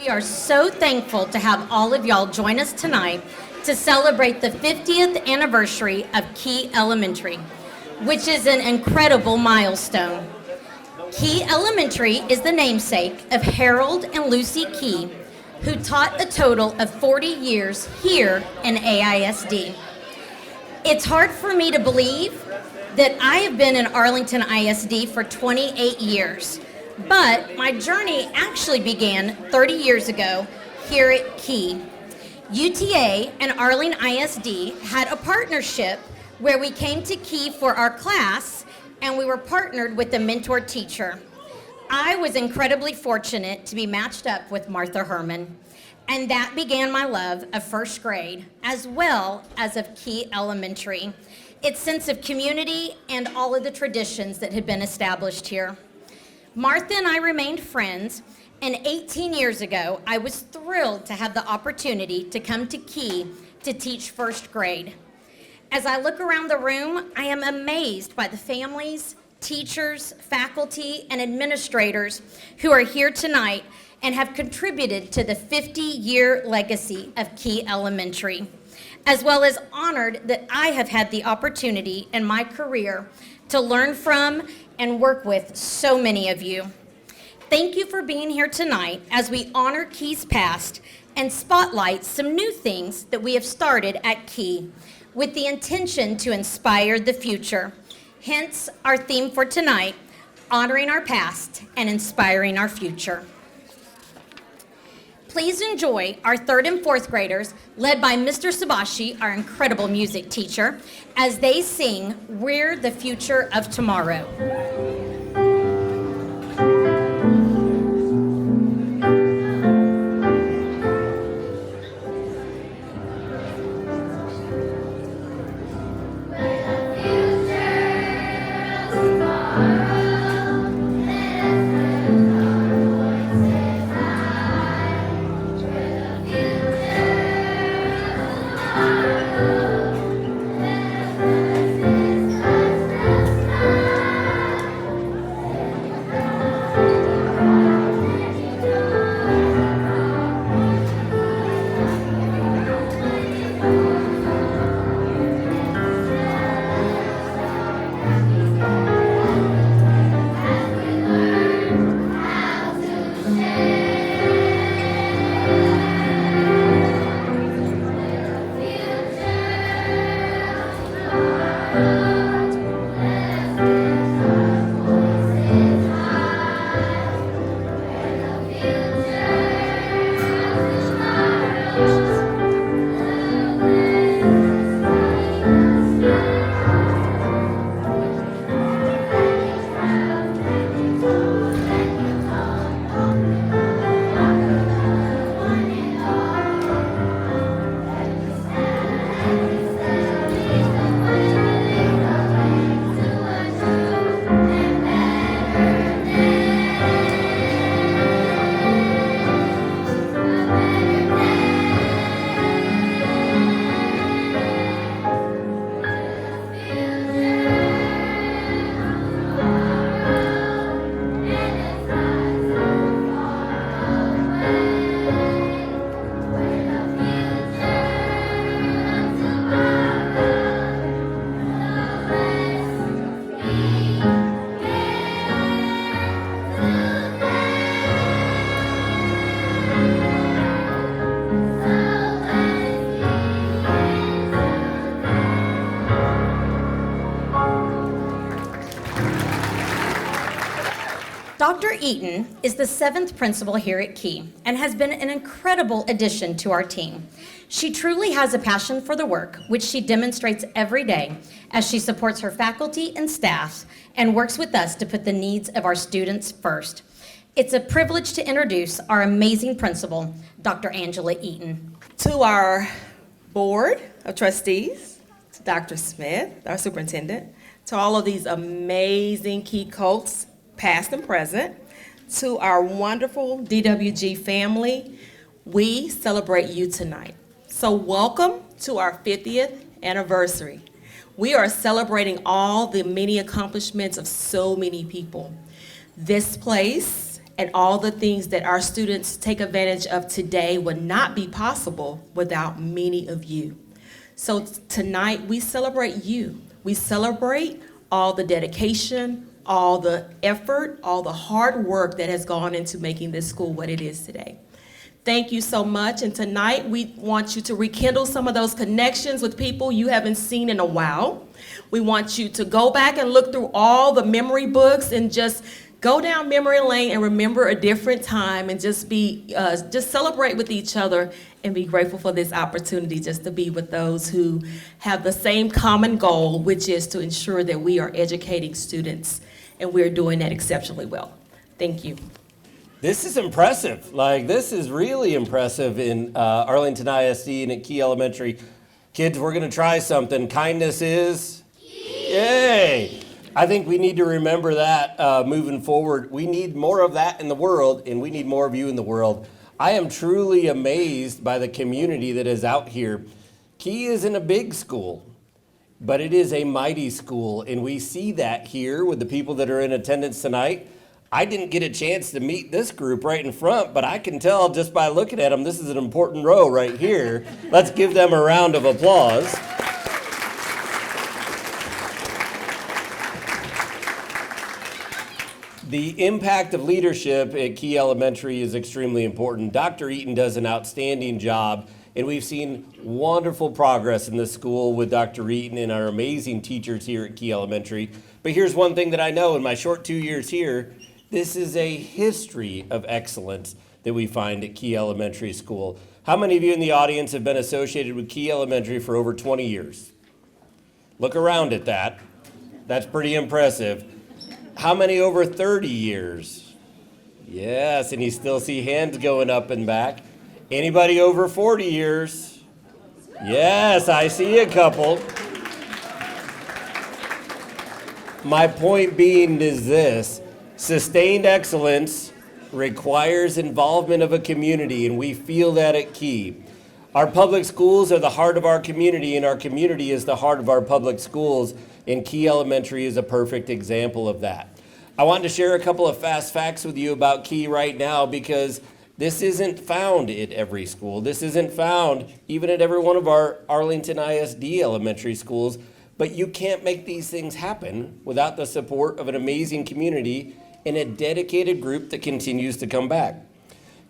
We are so thankful to have all of y'all join us tonight to celebrate the 50th anniversary of Key Elementary, which is an incredible milestone. Key Elementary is the namesake of Harold and Lucy Key, who taught a total of 40 years here in AISD. It's hard for me to believe that I have been in Arlington ISD for 28 years, but my journey actually began 30 years ago here at Key. UTA and Arlington ISD had a partnership where we came to Key for our class and we were partnered with a mentor teacher. I was incredibly fortunate to be matched up with Martha Herman, and that began my love of first grade as well as of Key Elementary, its sense of community and all of the traditions that had been established here. Martha and I remained friends, and 18 years ago, I was thrilled to have the opportunity to come to Key to teach first grade. As I look around the room, I am amazed by the families, teachers, faculty, and administrators who are here tonight and have contributed to the 50-year legacy of Key Elementary, as well as honored that I have had the opportunity in my career to learn from and work with so many of you. Thank you for being here tonight as we honor Key's past and spotlight some new things that we have started at Key with the intention to inspire the future. Hence our theme for tonight, honoring our past and inspiring our future. Please enjoy our third and fourth graders, led by Mr. Sabashi, our incredible music teacher, as they sing We're the Future of Tomorrow. Dr. Eaton is the 7th principal here at Key and has been an incredible addition to our team. She truly has a passion for the work, which she demonstrates every day as she supports her faculty and staff and works with us to put the needs of our students first. It's a privilege to introduce our amazing principal, Dr. Angela Eaton. To our board of trustees, to Dr. Smith, our superintendent, to all of these amazing Key Colts, past and present, to our wonderful DWG family, we celebrate you tonight. So welcome to our 50th anniversary. We are celebrating all the many accomplishments of so many people. This place and all the things that our students take advantage of today would not be possible without many of you. So tonight, we celebrate you. We celebrate all the dedication, all the effort, all the hard work that has gone into making this school what it is today. Thank you so much. And tonight, we want you to rekindle some of those connections with people you haven't seen in a while. We want you to go back and look through all the memory books and just go down memory lane and remember a different time and just celebrate with each other and be grateful for this opportunity just to be with those who have the same common goal, which is to ensure that we are educating students, and we're doing that exceptionally well. Thank you. This is impressive. This is really impressive in Arlington ISD and at Key Elementary. Kids, we're going to try something. Kindness is? Yay! I think we need to remember that moving forward. We need more of that in the world, and we need more of you in the world. I am truly amazed by the community that is out here. Key isn't a big school, but it is a mighty school, and we see that here with the people that are in attendance tonight. I didn't get a chance to meet this group right in front, but I can tell just by looking at them, this is an important row right here. Let's give them a round of applause. The impact of leadership at Key Elementary is extremely important. Dr. Eaton does an outstanding job, and we've seen wonderful progress in this school with Dr. Eaton and our amazing teachers here at Key Elementary. But here's one thing that I know in my short 2 years here, this is a history of excellence that we find at Key Elementary School. How many of you in the audience have been associated with Key Elementary for over 20 years? Look around at that. That's pretty impressive. How many over 30 years? Yes, and you still see hands going up and back. Anybody over 40 years? Yes, I see a couple. My point being is this: sustained excellence requires involvement of a community, and we feel that at Key. Our public schools are the heart of our community, and our community is the heart of our public schools, and Key Elementary is a perfect example of that. I wanted to share a couple of fast facts with you about Key right now, because this isn't found at every school. This isn't found even at every one of our Arlington ISD elementary schools. But you can't make these things happen without the support of an amazing community and a dedicated group that continues to come back.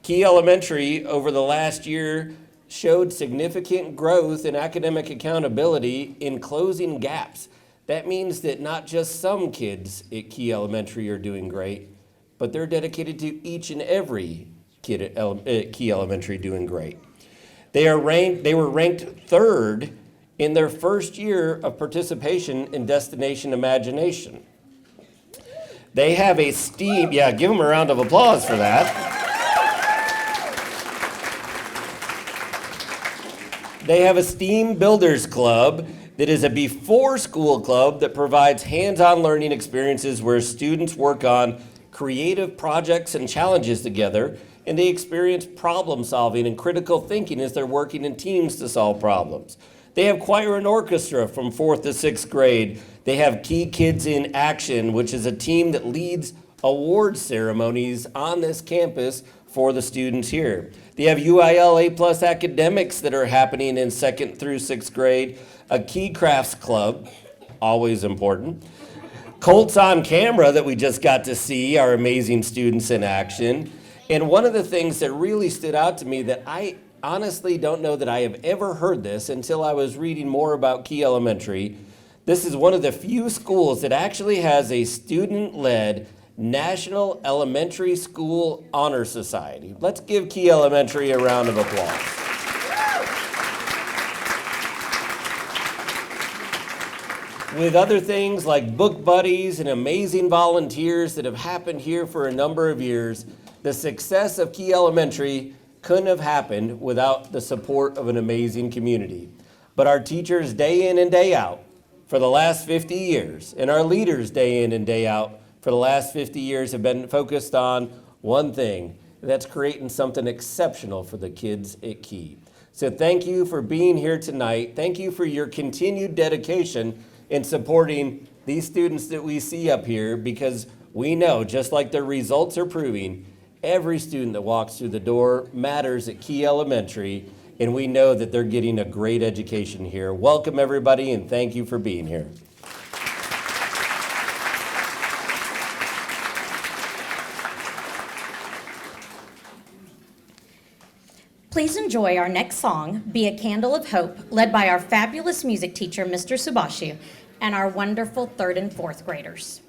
Key Elementary over the last year showed significant growth in academic accountability in closing gaps. That means that not just some kids at Key Elementary are doing great, but they're dedicated to each and every kid at Key Elementary doing great. They were ranked third in their first year of participation in Destination Imagination. They have a STEAM, give them a round of applause for that. They have a STEAM Builders Club that is a before-school club that provides hands-on learning experiences where students work on creative projects and challenges together, and they experience problem-solving and critical thinking as they're working in teams to solve problems. They have choir and orchestra from 4th to 6th grade. They have Key Kids in Action, which is a team that leads award ceremonies on this campus for the students here. They have UIL A+ academics that are happening in 2nd through 6th grade, a Key Crafts Club, always important. Colt's on camera that we just got to see, our amazing students in action. And one of the things that really stood out to me that I honestly don't know that I have ever heard this until I was reading more about Key Elementary. This is one of the few schools that actually has a student-led National Elementary School Honor Society. Let's give Key Elementary a round of applause. With other things like book buddies and amazing volunteers that have happened here for a number of years, the success of Key Elementary couldn't have happened without the support of an amazing community. But our teachers day in and day out for the last 50 years, and our leaders day in and day out for the last 50 years have been focused on one thing, and that's creating something exceptional for the kids at Key. So thank you for being here tonight. Thank you for your continued dedication in supporting these students that we see up here, because we know, just like their results are proving, Every student that walks through the door matters at Key Elementary, and we know that they're getting a great education here. Welcome, everybody, and thank you for being here. Please enjoy our next song, Be a Candle of Hope, led by our fabulous music teacher, Mr. Subashu, and our wonderful 3rd and 4th graders.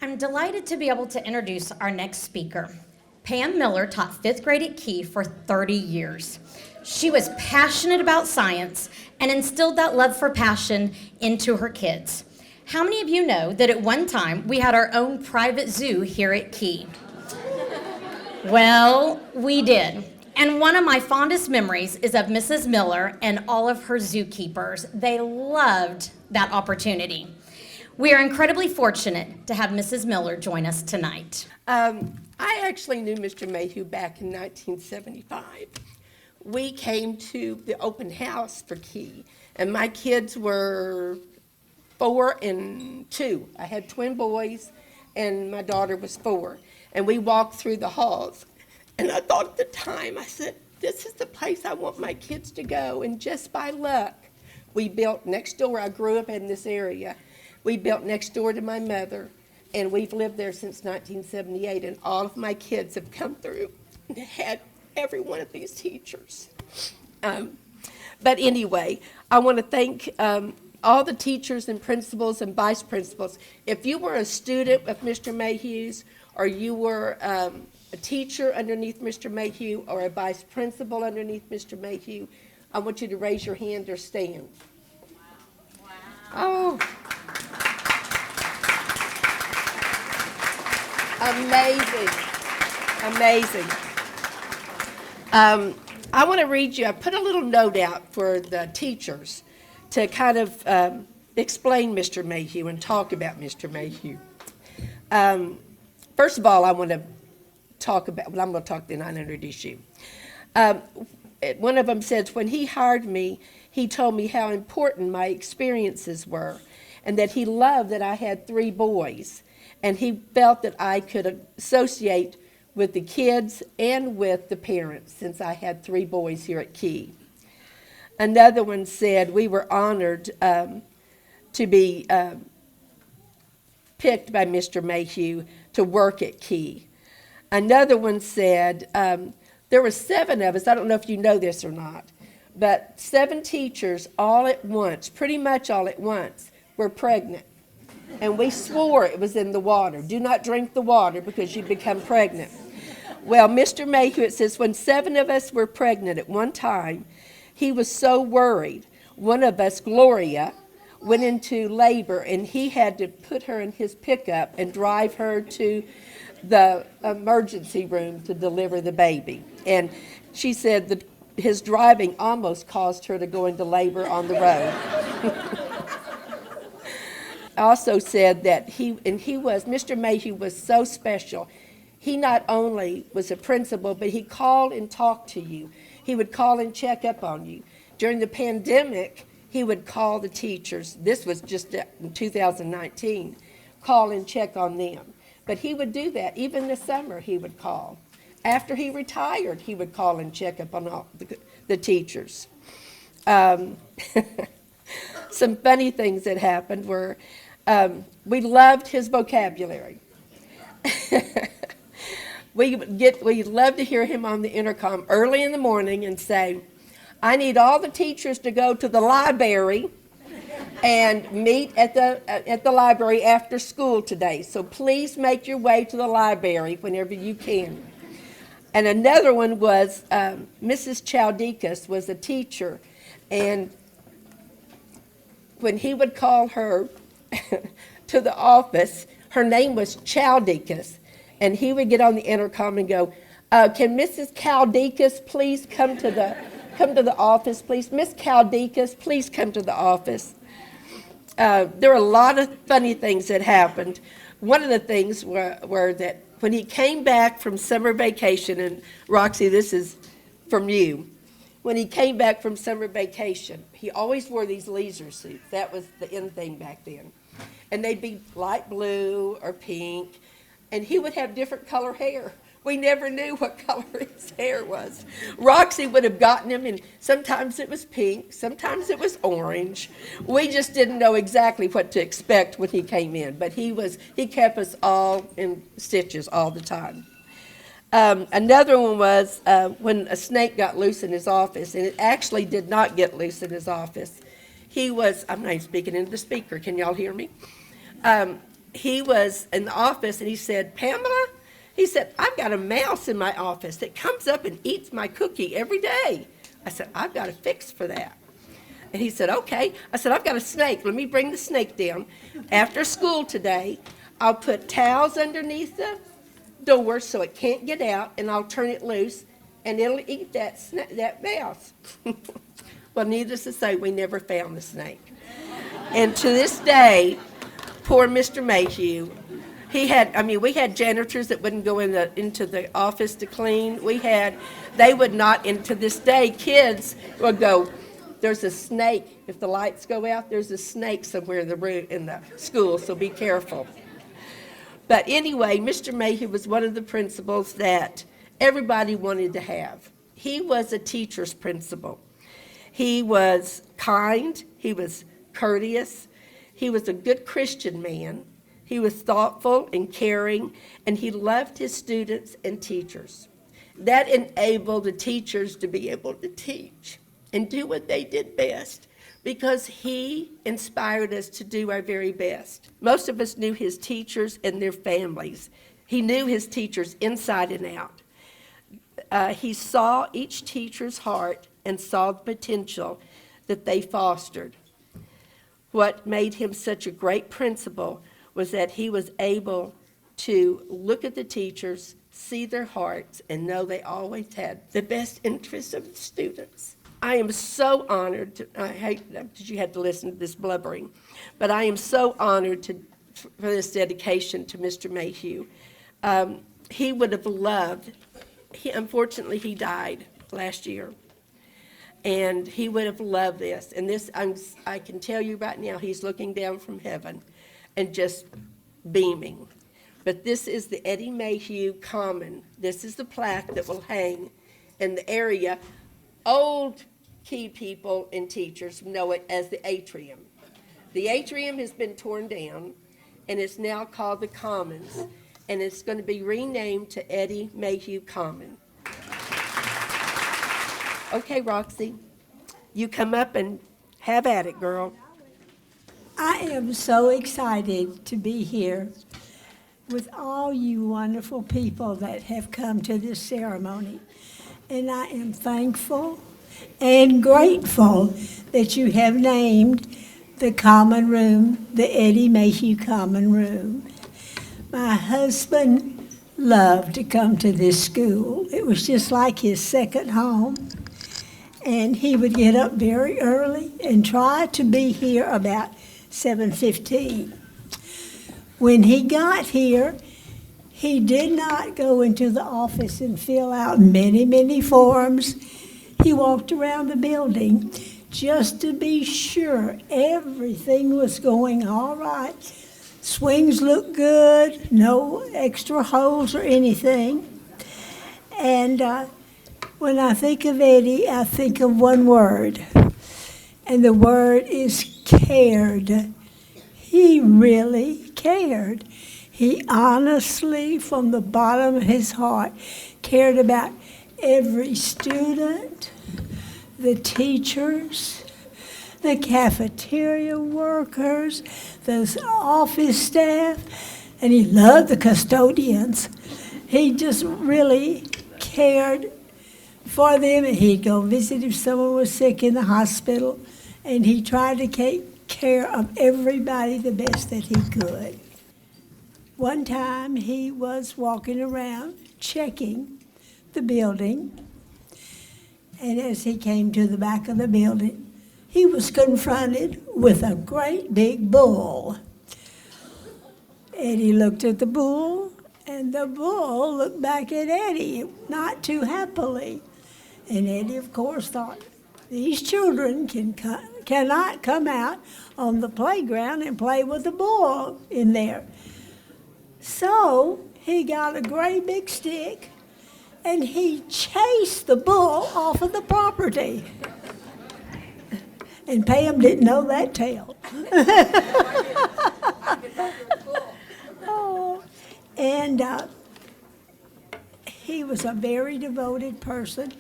I'm delighted to be able to introduce our next speaker. Pam Miller taught 5th grade at Key for 30 years. She was passionate about science and instilled that love for passion into her kids. How many of you know that at one time we had our own private zoo here at Key? Well, we did. And one of my fondest memories is of Mrs. Miller and all of her zookeepers. They loved that opportunity. We are incredibly fortunate to have Mrs. Miller join us tonight. I actually knew Mr. Mayhugh back in 1975. We came to the open house for Key, and my kids were 4 and 2. I had twin boys, and my daughter was 4. And we walked through the halls, and I thought at the time, I said, this is the place I want my kids to go. And just by luck, we built next door. I grew up in this area. We built next door to my mother, and we've lived there since 1978, and all of my kids have come through and had every one of these teachers. But anyway, I want to thank all the teachers and principals and vice principals. If you were a student of Mr. Mayhugh's, or you were a teacher underneath Mr. Mayhugh, or a vice principal underneath Mr. Mayhugh, I want you to raise your hand or stand. Wow. Oh. Amazing. Amazing. I want to read you, I put a little note out for the teachers to kind of explain Mr. Mayhugh and talk about Mr. Mayhugh. First of all, I want to talk about, well, I'm going to talk then I'll introduce you. One of them says, when he hired me, he told me how important my experiences were and that he loved that I had 3 boys. And he felt that I could associate with the kids and with the parents since I had 3 boys here at Key. Another one said we were honored to be picked by Mr. Mayhugh to work at Key. Another one said there were 7 of us, I don't know if you know this or not, but 7 teachers all at once, pretty much all at once, were pregnant. And we swore it was in the water. Do not drink the water because you become pregnant. Well, Mr. Mayhugh, it says, when 7 of us were pregnant at one time, he was so worried. One of us, Gloria, went into labor, and he had to put her in his pickup and drive her to the emergency room to deliver the baby. And she said that his driving almost caused her to go into labor on the road. Also said that Mr. Mayhugh was so special. He not only was a principal, but he called and talked to you. He would call and check up on you. During the pandemic, he would call the teachers. This was just in 2019. Call and check on them. But he would do that. Even this summer, he would call. After he retired, he would call and check up on all the teachers. Some funny things that happened were we loved his vocabulary. We'd love to hear him on the intercom early in the morning and say, I need all the teachers to go to the library and meet at the library after school today. So please make your way to the library whenever you can. And another one was Mrs. Chaldekas was a teacher, and when he would call her to the office, her name was Chaldekas, and he would get on the intercom and go, can Mrs. Chaldekas please come to the office, please? Miss Chaldekas, please come to the office. There were a lot of funny things that happened. One of the things were that when he came back from summer vacation, and Roxie, this is from you. When he came back from summer vacation, he always wore these leisure suits. That was the in thing back then. And they'd be light blue or pink, and he would have different color hair. We never knew what color his hair was. Roxie would have gotten him, and sometimes it was pink, sometimes it was orange. We just didn't know exactly what to expect when he came in, but he kept us all in stitches all the time. Another one was when a snake got loose in his office, and it actually did not get loose in his office. I'm not even speaking into the speaker, can y'all hear me? He was in the office, and he said, Pamela, he said, I've got a mouse in my office that comes up and eats my cookie every day. I said, I've got a fix for that. And he said, okay. I said, I've got a snake. Let me bring the snake down. After school today, I'll put towels underneath the door so it can't get out, and I'll turn it loose, and it'll eat that mouse. Well, needless to say, we never found the snake. And to this day, poor Mr. Mayhugh, we had janitors that wouldn't go into the office to clean. They would not, and to this day, kids would go, there's a snake. If the lights go out, there's a snake somewhere in the school, so be careful. But anyway, Mr. Mayhugh was one of the principals that everybody wanted to have. He was a teacher's principal. He was kind, he was courteous, he was a good Christian man. He was thoughtful and caring, and he loved his students and teachers. That enabled the teachers to be able to teach and do what they did best, because he inspired us to do our very best. Most of us knew his teachers and their families. He knew his teachers inside and out. He saw each teacher's heart and saw the potential that they fostered. What made him such a great principal was that he was able to look at the teachers, see their hearts, and know they always had the best interests of the students. I am so honored, I hate that you had to listen to this blubbering, but I am so honored for this dedication to Mr. Mayhugh. He would have loved, unfortunately he died last year, and he would have loved this. And this, I can tell you right now, he's looking down from heaven and just beaming. But this is the Eddie Mayhugh Common. This is the plaque that will hang in the area. Old Key people and teachers know it as the atrium. The atrium has been torn down, and it's now called the Commons, and it's going to be renamed to Eddie Mayhugh Common. Okay, Roxie, you come up and have at it, girl. I am so excited to be here. with all you wonderful people that have come to this ceremony. And I am thankful and grateful that you have named the common room the Eddie Mayhugh Common Room. My husband loved to come to this school. It was just like his second home. And he would get up very early and try to be here about 7:15. When he got here, he did not go into the office and fill out many, many forms. He walked around the building just to be sure everything was going all right. Swings looked good, no extra holes or anything. And when I think of Eddie, I think of one word, and the word is cared. He really cared. He honestly, from the bottom of his heart, cared about every student, the teachers, the cafeteria workers, the office staff, and he loved the custodians. He just really cared for them, and he'd go visit if someone was sick in the hospital, and he tried to take care of everybody the best that he could. One time he was walking around checking the building, and as he came to the back of the building, he was confronted with a great big bull. Eddie looked at the bull, and the bull looked back at Eddie, not too happily. And Eddie, of course, thought, these children cannot come out on the playground and play with the bull in there. So he got a great big stick, and he chased the bull off of the property. And Pam didn't know that tale. Oh, and he was a very devoted person.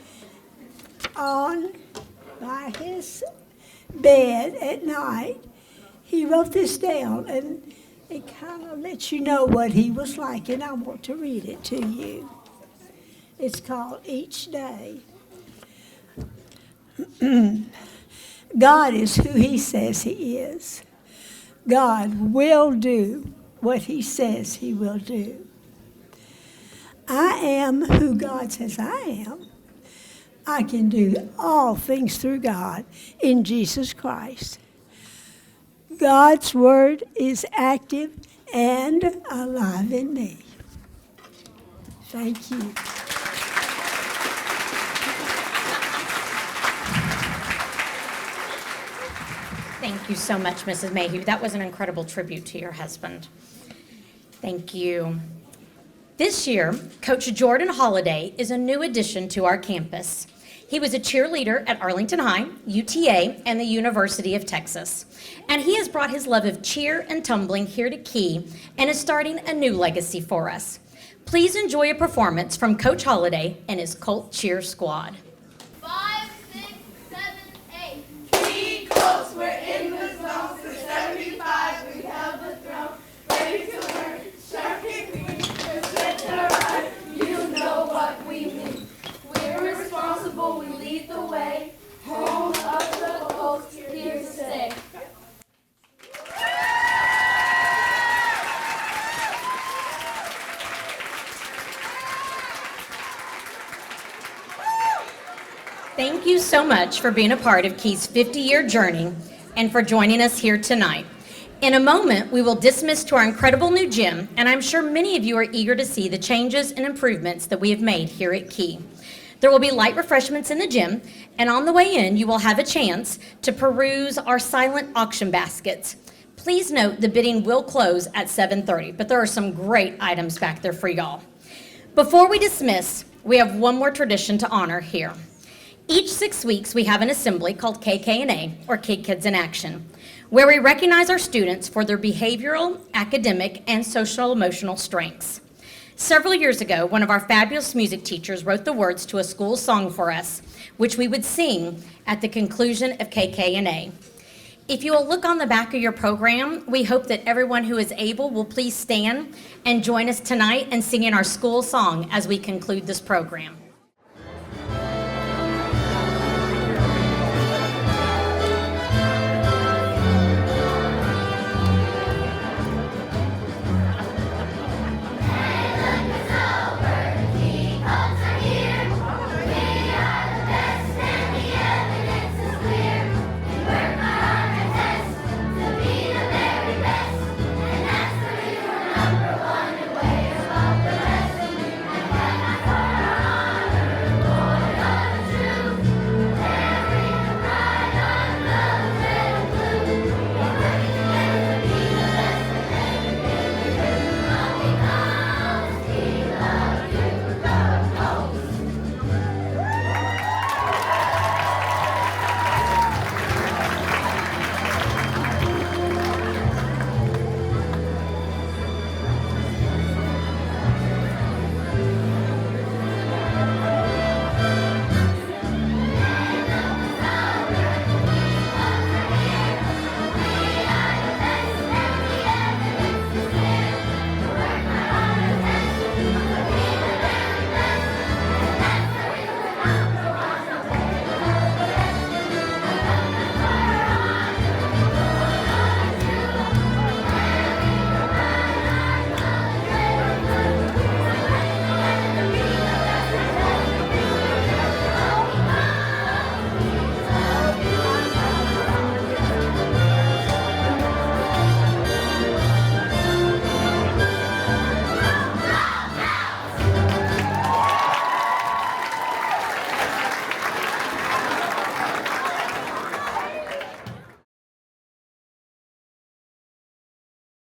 By his bed at night, he wrote this down, and it kind of lets you know what he was like, and I want to read it to you. It's called Each Day. God is who he says he is. God will do what he says he will do. I am who God says I am. I can do all things through God in Jesus Christ. God's word is active and alive in me. Thank you. Thank you so much, Mrs. Mayhugh. That was an incredible tribute to your husband. Thank you. This year, Coach Jordan Holliday is a new addition to our campus. He was a cheerleader at Arlington High, UTA, and the University of Texas. And he has brought his love of cheer and tumbling here to Key and is starting a new legacy for us. Please enjoy a performance from Coach Holliday and his Colt cheer squad. 5, 6, 7, 8. Key Colts, we're in the zone. Since 75, we held the throne. Ready to learn, sharp kick me, set to right. You know what we mean. We're responsible, we lead the way. Home of the Colts, here to stay. Thank you so much for being a part of Key's 50-year journey and for joining us here tonight. In a moment, we will dismiss to our incredible new gym, and I'm sure many of you are eager to see the changes and improvements that we have made here at Key. There will be light refreshments in the gym, and on the way in, you will have a chance to peruse our silent auction baskets. Please note the bidding will close at 7:30, but there are some great items back there for y'all. Before we dismiss, we have one more tradition to honor here. Each 6 weeks, we have an assembly called KK&A, or Kid Kids in Action, where we recognize our students for their behavioral, academic, and social-emotional strengths. Several years ago, one of our fabulous music teachers wrote the words to a school song for us, which we would sing at the conclusion of KK&A. If you will look on the back of your program, we hope that everyone who is able will please stand and join us tonight in singing our school song as we conclude this program.